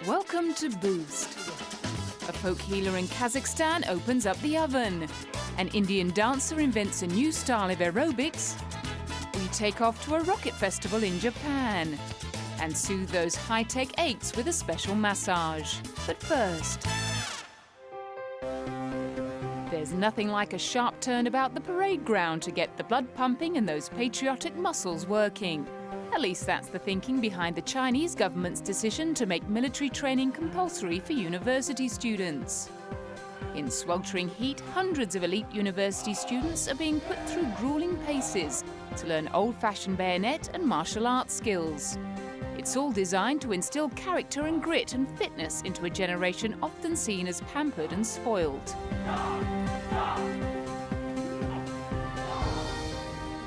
Welcome to Boost. A folk healer in Kazakhstan opens up the oven. An Indian dancer invents a new style of aerobics. We take off to a rocket festival in Japan and soothe those high-tech aches with a special massage. But first, there's nothing like a sharp turn about the parade ground to get the blood pumping and those patriotic muscles working. At least that's the thinking behind the Chinese government's decision to make military training compulsory for university students. In sweltering heat, hundreds of elite university students are being put through grueling paces to learn old-fashioned bayonet and martial arts skills. It's all designed to instill character and grit and fitness into a generation often seen as pampered and spoiled.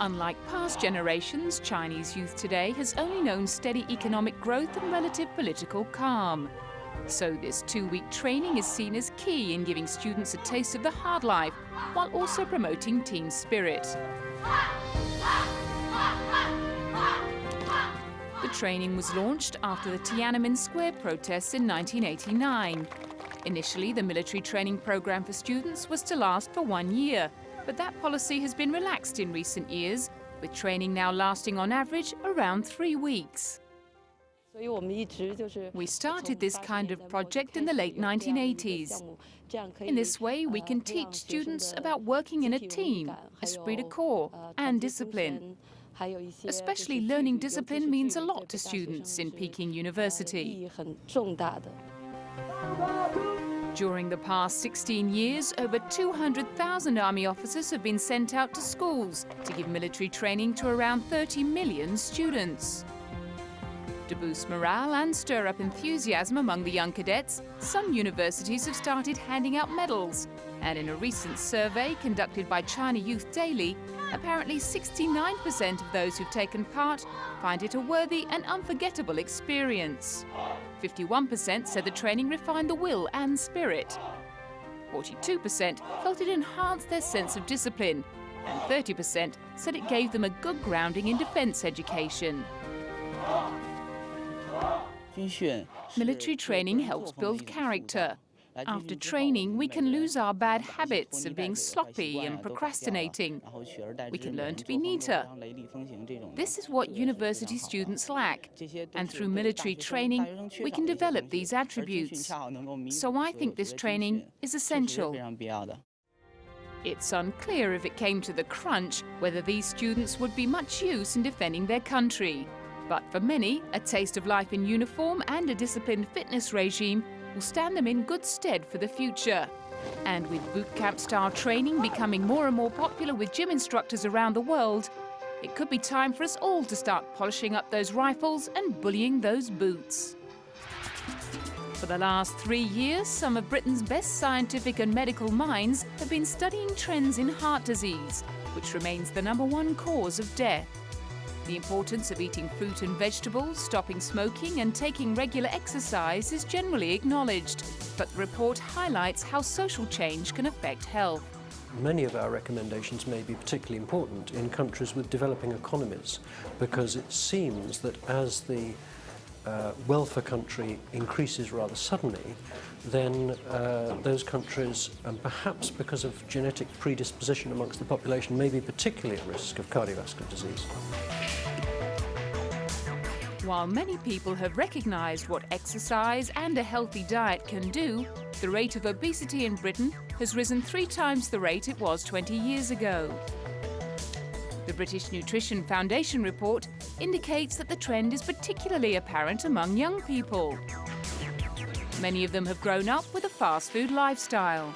Unlike past generations, Chinese youth today has only known steady economic growth and relative political calm. So this 2-week training is seen as key in giving students a taste of the hard life, while also promoting team spirit. The training was launched after the Tiananmen Square protests in 1989. Initially, the military training program for students was to last for 1 year. But that policy has been relaxed in recent years, with training now lasting on average around 3 weeks. We started this kind of project in the late 1980s. In this way, we can teach students about working in a team, esprit de corps, and discipline. Especially learning discipline means a lot to students in Peking University. During the past 16 years, over 200,000 army officers have been sent out to schools to give military training to around 30 million students. To boost morale and stir up enthusiasm among the young cadets, some universities have started handing out medals. And in a recent survey conducted by China Youth Daily, apparently 69% of those who've taken part find it a worthy and unforgettable experience. 51% said the training refined the will and spirit. 42% felt it enhanced their sense of discipline. And 30% said it gave them a good grounding in defense education. Military training helps build character. After training, we can lose our bad habits of being sloppy and procrastinating. We can learn to be neater. This is what university students lack. And through military training, we can develop these attributes. So I think this training is essential. It's unclear if it came to the crunch whether these students would be much use in defending their country. But for many, a taste of life in uniform and a disciplined fitness regime will stand them in good stead for the future. And with boot camp-style training becoming more and more popular with gym instructors around the world, it could be time for us all to start polishing up those rifles and bullying those boots. For the last 3 years, some of Britain's best scientific and medical minds have been studying trends in heart disease, which remains the #1 cause of death. The importance of eating fruit and vegetables, stopping smoking and taking regular exercise is generally acknowledged, but the report highlights how social change can affect health. Many of our recommendations may be particularly important in countries with developing economies, because it seems that as the wealth of a country increases rather suddenly, then those countries, and perhaps because of genetic predisposition amongst the population, may be particularly at risk of cardiovascular disease. While many people have recognised what exercise and a healthy diet can do, the rate of obesity in Britain has risen 3 times the rate it was 20 years ago. The British Nutrition Foundation report indicates that the trend is particularly apparent among young people. Many of them have grown up with a fast food lifestyle.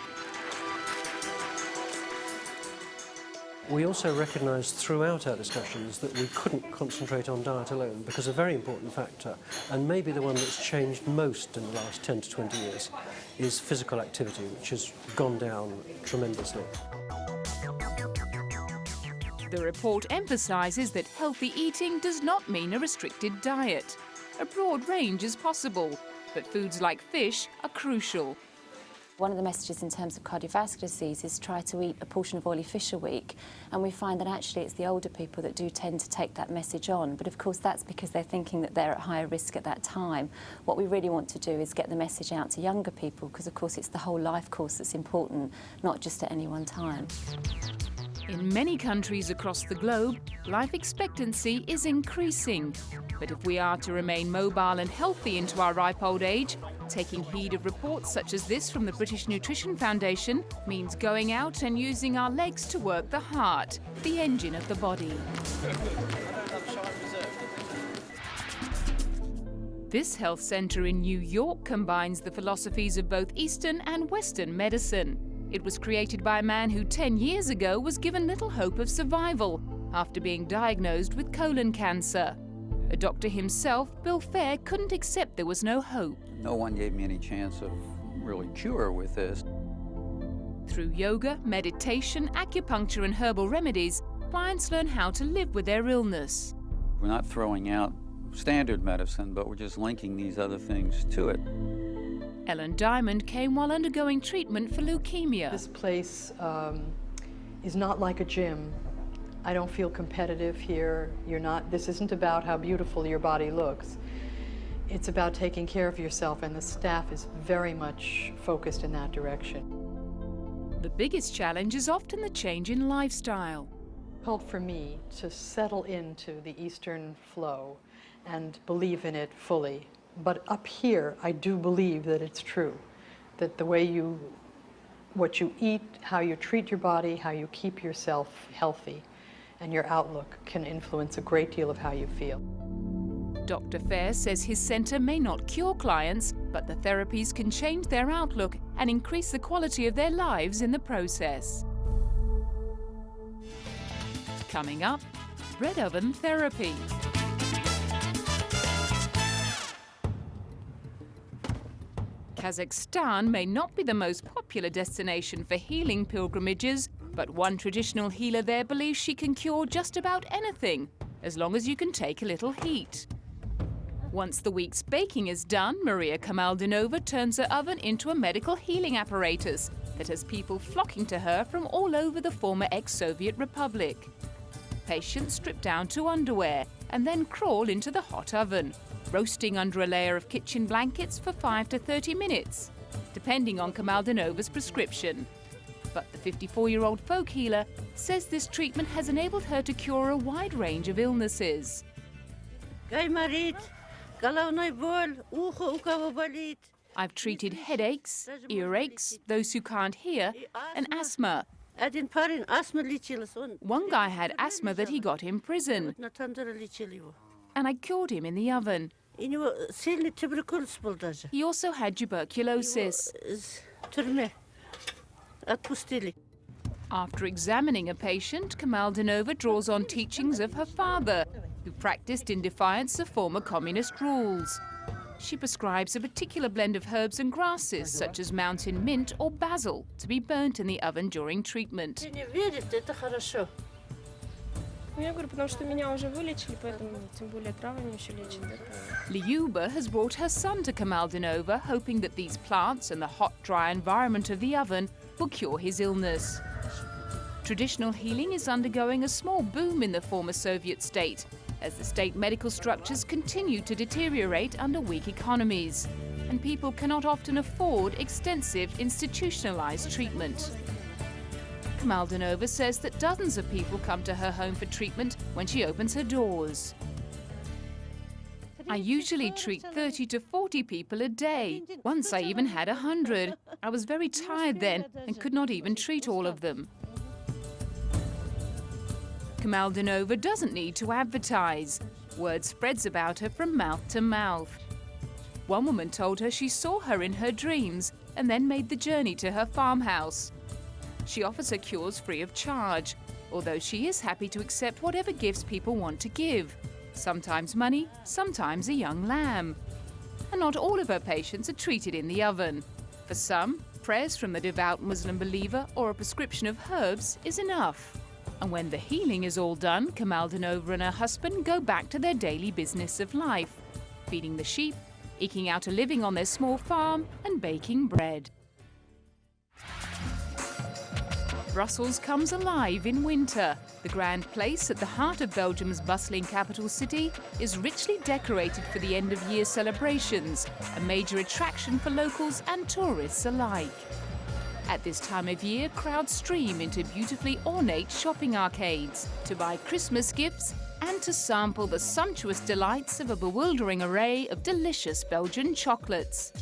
We also recognised throughout our discussions that we couldn't concentrate on diet alone, because a very important factor, and maybe the one that's changed most in the last 10 to 20 years, is physical activity, which has gone down tremendously. The report emphasises that healthy eating does not mean a restricted diet. A broad range is possible, but foods like fish are crucial. One of the messages in terms of cardiovascular disease is try to eat a portion of oily fish a week, and we find that actually it's the older people that do tend to take that message on, but of course that's because they're thinking that they're at higher risk at that time. What we really want to do is get the message out to younger people, because of course it's the whole life course that's important, not just at any one time. In many countries across the globe, life expectancy is increasing. But if we are to remain mobile and healthy into our ripe old age, taking heed of reports such as this from the British Nutrition Foundation means going out and using our legs to work the heart, the engine of the body. This health centre in New York combines the philosophies of both Eastern and Western medicine. It was created by a man who 10 years ago was given little hope of survival after being diagnosed with colon cancer. A doctor himself, Bill Fair, couldn't accept there was no hope. No one gave me any chance of really cure with this. Through yoga, meditation, acupuncture and herbal remedies, clients learn how to live with their illness. We're not throwing out standard medicine, but we're just linking these other things to it. Ellen Diamond came while undergoing treatment for leukemia. This place is not like a gym. I don't feel competitive here. This isn't about how beautiful your body looks. It's about taking care of yourself, and the staff is very much focused in that direction. The biggest challenge is often the change in lifestyle. Difficult for me to settle into the Eastern flow and believe in it fully. But up here, I do believe that it's true, that the way what you eat, how you treat your body, how you keep yourself healthy, and your outlook can influence a great deal of how you feel. Dr. Fair says his centre may not cure clients, but the therapies can change their outlook and increase the quality of their lives in the process. Coming up, bread oven therapy. Kazakhstan may not be the most popular destination for healing pilgrimages, but one traditional healer there believes she can cure just about anything, as long as you can take a little heat. Once the week's baking is done, Maria Kamaldinova turns her oven into a medical healing apparatus that has people flocking to her from all over the former ex-Soviet republic. Patients strip down to underwear and then crawl into the hot oven, roasting under a layer of kitchen blankets for 5 to 30 minutes, depending on Kamaldinova's prescription. But the 54-year-old folk healer says this treatment has enabled her to cure a wide range of illnesses. I've treated headaches, earaches, those who can't hear, and asthma. One guy had asthma that he got in prison, and I cured him in the oven. He also had tuberculosis. After examining a patient, Kamaldinova draws on teachings of her father, who practiced in defiance of former communist rules. She prescribes a particular blend of herbs and grasses, such as mountain mint or basil, to be burnt in the oven during treatment. Liuba has brought her son to Kamaldinova, hoping that these plants and the hot, dry environment of the oven will cure his illness. Traditional healing is undergoing a small boom in the former Soviet state, as the state medical structures continue to deteriorate under weak economies, and people cannot often afford extensive institutionalized treatment. Kamaldinova says that dozens of people come to her home for treatment when she opens her doors. I usually treat 30 to 40 people a day. Once I even had 100. I was very tired then and could not even treat all of them. Kamaldinova doesn't need to advertise. Word spreads about her from mouth to mouth. One woman told her she saw her in her dreams and then made the journey to her farmhouse. She offers her cures free of charge, although she is happy to accept whatever gifts people want to give. Sometimes money, sometimes a young lamb. And not all of her patients are treated in the oven. For some, prayers from the devout Muslim believer or a prescription of herbs is enough. And when the healing is all done, Kamaldinova and her husband go back to their daily business of life, feeding the sheep, eking out a living on their small farm, and baking bread. Brussels comes alive in winter. The Grand Place at the heart of Belgium's bustling capital city is richly decorated for the end-of-year celebrations, a major attraction for locals and tourists alike. At this time of year, crowds stream into beautifully ornate shopping arcades to buy Christmas gifts and to sample the sumptuous delights of a bewildering array of delicious Belgian chocolates.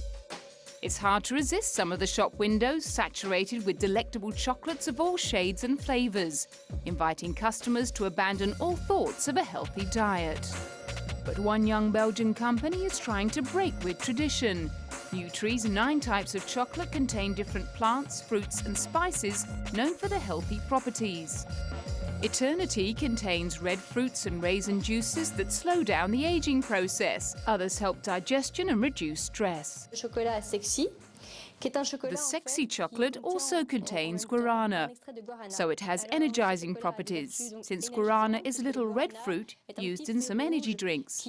It's hard to resist some of the shop windows saturated with delectable chocolates of all shades and flavours, inviting customers to abandon all thoughts of a healthy diet. But one young Belgian company is trying to break with tradition. Nutree's 9 types of chocolate contain different plants, fruits and spices known for their healthy properties. Eternity contains red fruits and raisin juices that slow down the aging process. Others help digestion and reduce stress. The sexy chocolate also contains guarana, so it has energizing properties, since guarana is a little red fruit used in some energy drinks.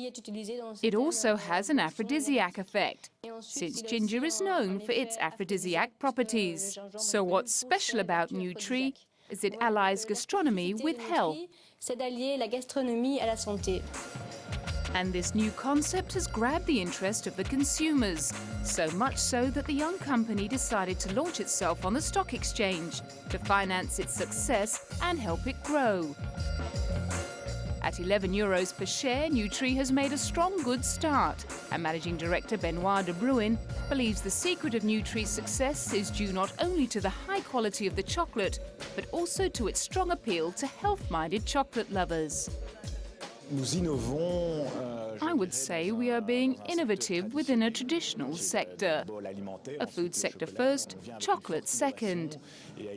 It also has an aphrodisiac effect, since ginger is known for its aphrodisiac properties. So what's special about Nutree is it allies gastronomy with health. And this new concept has grabbed the interest of the consumers, so much so that the young company decided to launch itself on the stock exchange to finance its success and help it grow. At €11 per share, Nutree has made a strong good start, and Managing Director Benoit de Bruin believes the secret of Nutree's success is due not only to the high quality of the chocolate, but also to its strong appeal to health-minded chocolate lovers. I would say we are being innovative within a traditional sector. A food sector first, chocolate second.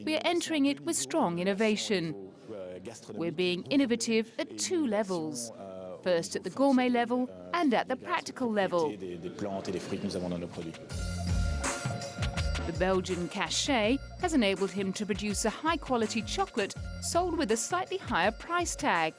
We are entering it with strong innovation. We're being innovative at 2 levels. First at the gourmet level and at the practical level. The Belgian cachet has enabled him to produce a high-quality chocolate sold with a slightly higher price tag.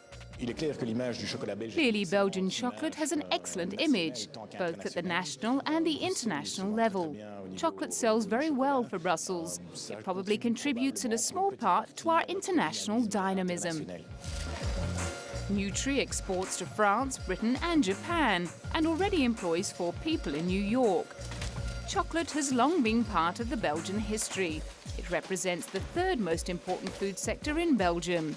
Clearly, Belgian chocolate has an excellent image, both at the national and the international level. Chocolate sells very well for Brussels. It probably contributes in a small part to our international dynamism. Nutree exports to France, Britain and Japan, and already employs 4 people in New York. Chocolate has long been part of the Belgian history. It represents the 3rd most important food sector in Belgium.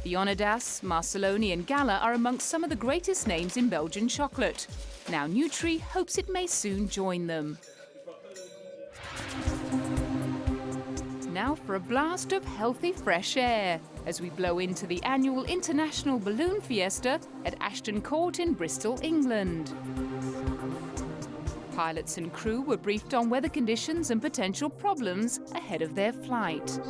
The Onnedas, Marceloni and Gala are amongst some of the greatest names in Belgian chocolate. Now Nutree hopes it may soon join them. Now for a blast of healthy fresh air as we blow into the annual International Balloon Fiesta at Ashton Court in Bristol, England. Pilots and crew were briefed on weather conditions and potential problems ahead of their flight.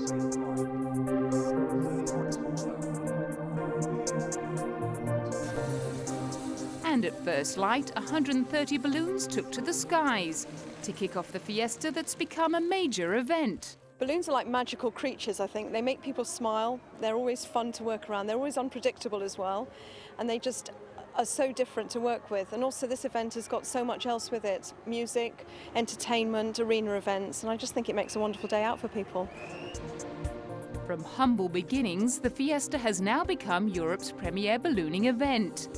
And at first light, 130 balloons took to the skies to kick off the fiesta that's become a major event. Balloons are like magical creatures, I think. They make people smile. They're always fun to work around. They're always unpredictable as well. And they just are so different to work with. And also this event has got so much else with it. Music, entertainment, arena events. And I just think it makes a wonderful day out for people. From humble beginnings, the Fiesta has now become Europe's premier ballooning event.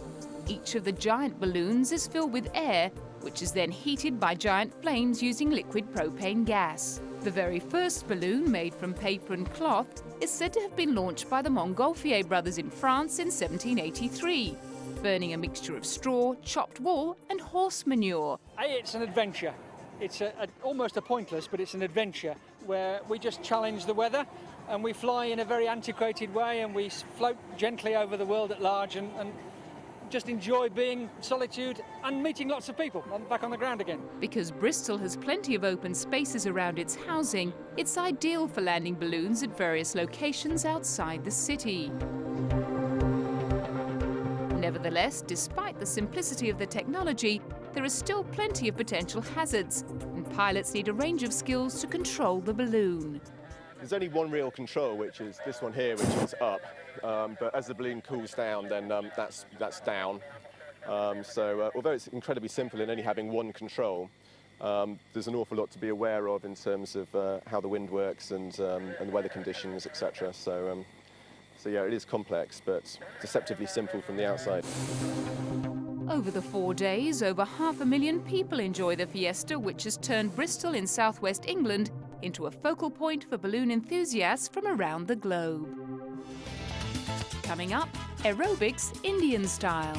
Each of the giant balloons is filled with air, which is then heated by giant flames using liquid propane gas. The very first balloon, made from paper and cloth, is said to have been launched by the Montgolfier brothers in France in 1783, burning a mixture of straw, chopped wool and horse manure. It's an adventure. It's almost a pointless, but it's an adventure where we just challenge the weather and we fly in a very antiquated way and we float gently over the world at large and just enjoy being solitude and meeting lots of people back on the ground again. Because Bristol has plenty of open spaces around its housing, it's ideal for landing balloons at various locations outside the city. Nevertheless, despite the simplicity of the technology, there is still plenty of potential hazards, and pilots need a range of skills to control the balloon. There's only one real control, which is this one here, which is up. But as the balloon cools down, then that's down. So although it's incredibly simple in only having one control, there's an awful lot to be aware of in terms of how the wind works and the weather conditions, etc. So yeah, it is complex, but deceptively simple from the outside. Over the 4 days, over 500,000 people enjoy the Fiesta, which has turned Bristol in southwest England into a focal point for balloon enthusiasts from around the globe. Coming up, aerobics Indian style.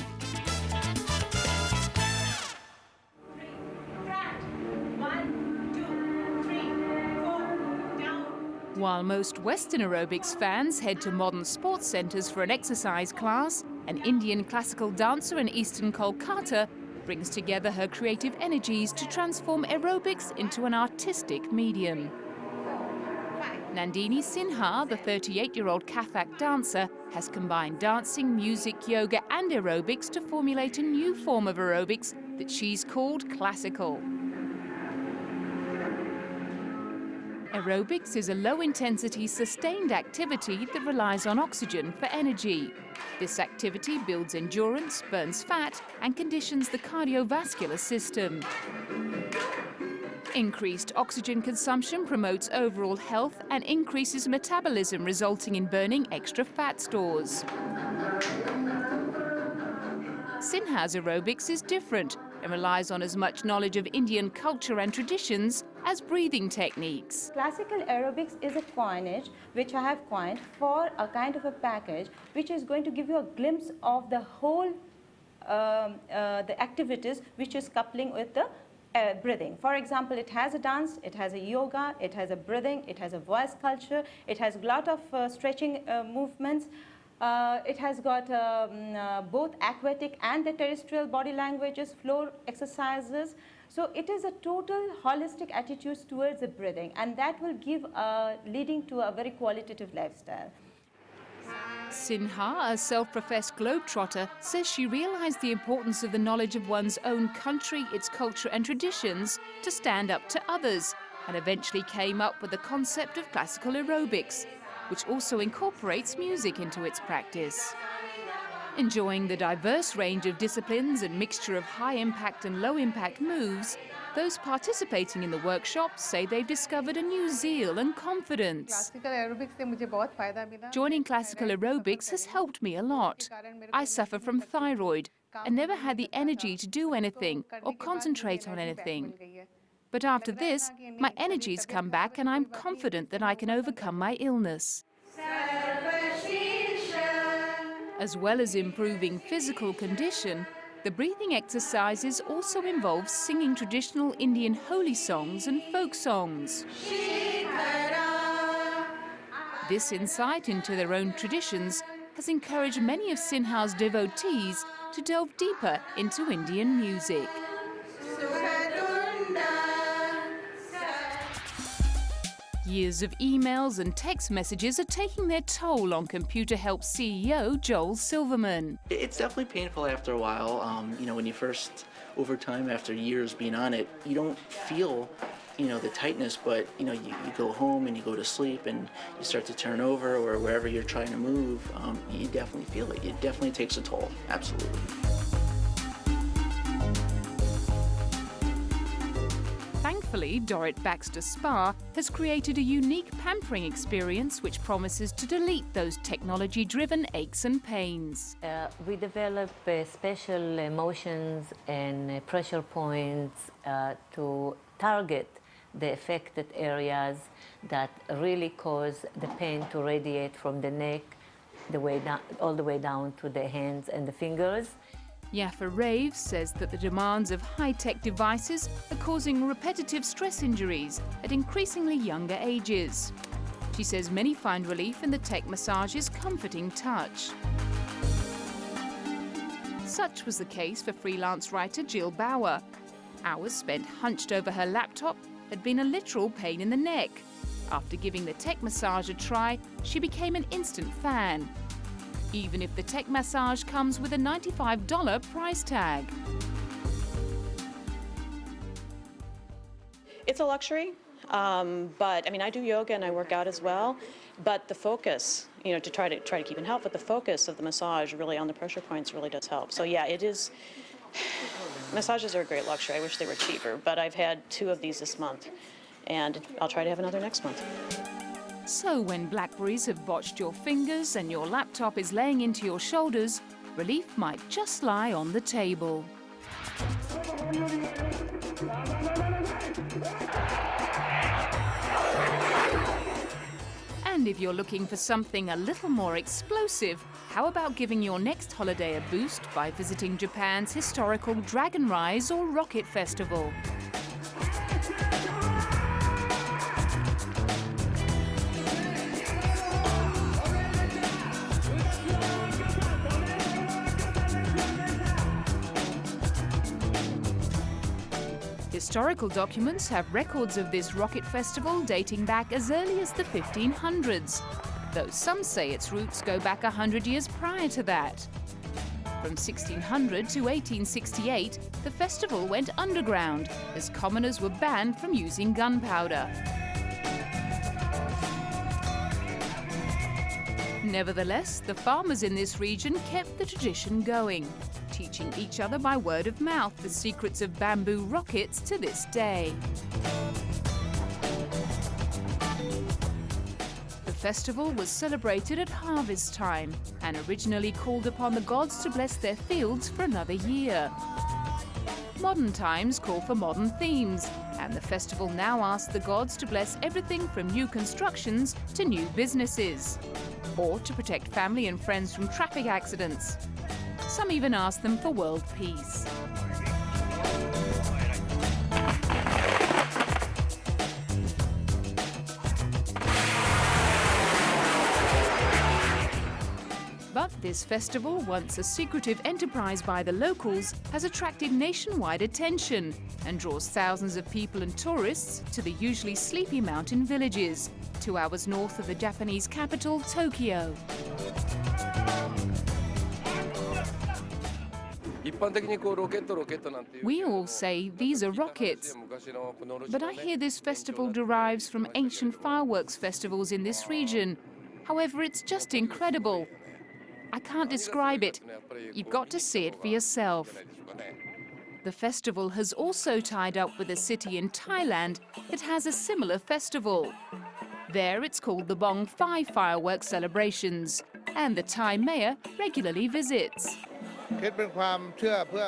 While most Western aerobics fans head to modern sports centres for an exercise class, an Indian classical dancer in eastern Kolkata brings together her creative energies to transform aerobics into an artistic medium. Nandini Sinha, the 38-year-old Kathak dancer, has combined dancing, music, yoga and aerobics to formulate a new form of aerobics that she's called classical. Aerobics is a low-intensity, sustained activity that relies on oxygen for energy. This activity builds endurance, burns fat, and conditions the cardiovascular system. Increased oxygen consumption promotes overall health and increases metabolism, resulting in burning extra fat stores. Sinha's aerobics is different and relies on as much knowledge of Indian culture and traditions as breathing techniques. Classical aerobics is a coinage which I have coined for a kind of a package which is going to give you a glimpse of the whole the activities which is coupling with the breathing. For example, it has a dance, it has a yoga, it has a breathing, it has a voice culture, it has a lot of stretching movements. It has got both aquatic and the terrestrial body languages, floor exercises. So it is a total holistic attitude towards the breathing, and that will give leading to a very qualitative lifestyle. Sinha, a self-professed globetrotter, says she realized the importance of the knowledge of one's own country, its culture and traditions to stand up to others, and eventually came up with the concept of classical aerobics, which also incorporates music into its practice. Enjoying the diverse range of disciplines and mixture of high-impact and low-impact moves, those participating in the workshops say they've discovered a new zeal and confidence. Joining classical aerobics has helped me a lot. I suffer from thyroid and never had the energy to do anything or concentrate on anything. But after this, my energies come back and I'm confident that I can overcome my illness. As well as improving physical condition, the breathing exercises also involve singing traditional Indian holy songs and folk songs. This insight into their own traditions has encouraged many of Sinha's devotees to delve deeper into Indian music. Years of emails and text messages are taking their toll on Computer Help's CEO, Joel Silverman. It's definitely painful after a while. You know, when you first, over time, after years being on it, you don't feel, you know, the tightness, but, you know, you go home and you go to sleep and you start to turn over or wherever you're trying to move, you definitely feel it. It definitely takes a toll, absolutely. Thankfully, Dorrit Baxter Spa has created a unique pampering experience which promises to delete those technology-driven aches and pains. We develop special motions and pressure points to target the affected areas that really cause the pain to radiate from the neck all the way down to the hands and the fingers. Yafa Raves says that the demands of high-tech devices are causing repetitive stress injuries at increasingly younger ages. She says many find relief in the tech massage's comforting touch. Such was the case for freelance writer Jill Bauer. Hours spent hunched over her laptop had been a literal pain in the neck. After giving the tech massage a try, she became an instant fan, even if the tech massage comes with a $95 price tag. It's a luxury, but I mean, I do yoga and I work out as well, but the focus, you know, to try to keep in health, but the focus of the massage really on the pressure points really does help. So yeah, it is Massages are a great luxury. I wish they were cheaper, but I've had 2 of these this month, and I'll try to have another next month. So when blackberries have botched your fingers and your laptop is laying into your shoulders, relief might just lie on the table. And if you're looking for something a little more explosive, how about giving your next holiday a boost by visiting Japan's historical Dragon Rise or Rocket Festival? Historical documents have records of this rocket festival dating back as early as the 1500s, though some say its roots go back 100 years prior to that. From 1600 to 1868, the festival went underground as commoners were banned from using gunpowder. Nevertheless, the farmers in this region kept the tradition going, teaching each other by word of mouth the secrets of bamboo rockets to this day. The festival was celebrated at harvest time and originally called upon the gods to bless their fields for another year. Modern times call for modern themes, and the festival now asks the gods to bless everything from new constructions to new businesses, or to protect family and friends from traffic accidents. Some even ask them for world peace. But this festival, once a secretive enterprise by the locals, has attracted nationwide attention and draws thousands of people and tourists to the usually sleepy mountain villages, 2 hours north of the Japanese capital, Tokyo. We all say these are rockets, but I hear this festival derives from ancient fireworks festivals in this region. However, it's just incredible. I can't describe it. You've got to see it for yourself. The festival has also tied up with a city in Thailand that has a similar festival. There it's called the Bong Phai fireworks celebrations, and the Thai mayor regularly visits.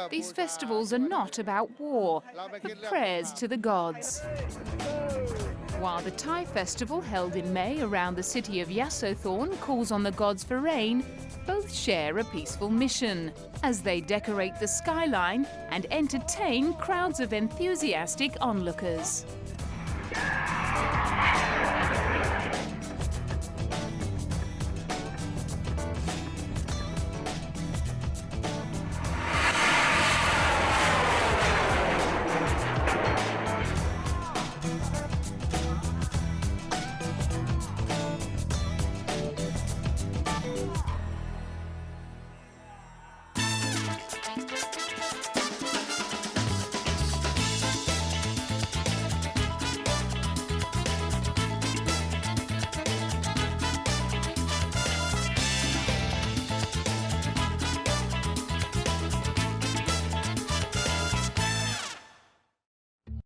These festivals are not about war, but prayers to the gods. While the Thai festival held in May around the city of Yasothorn calls on the gods for rain, both share a peaceful mission as they decorate the skyline and entertain crowds of enthusiastic onlookers.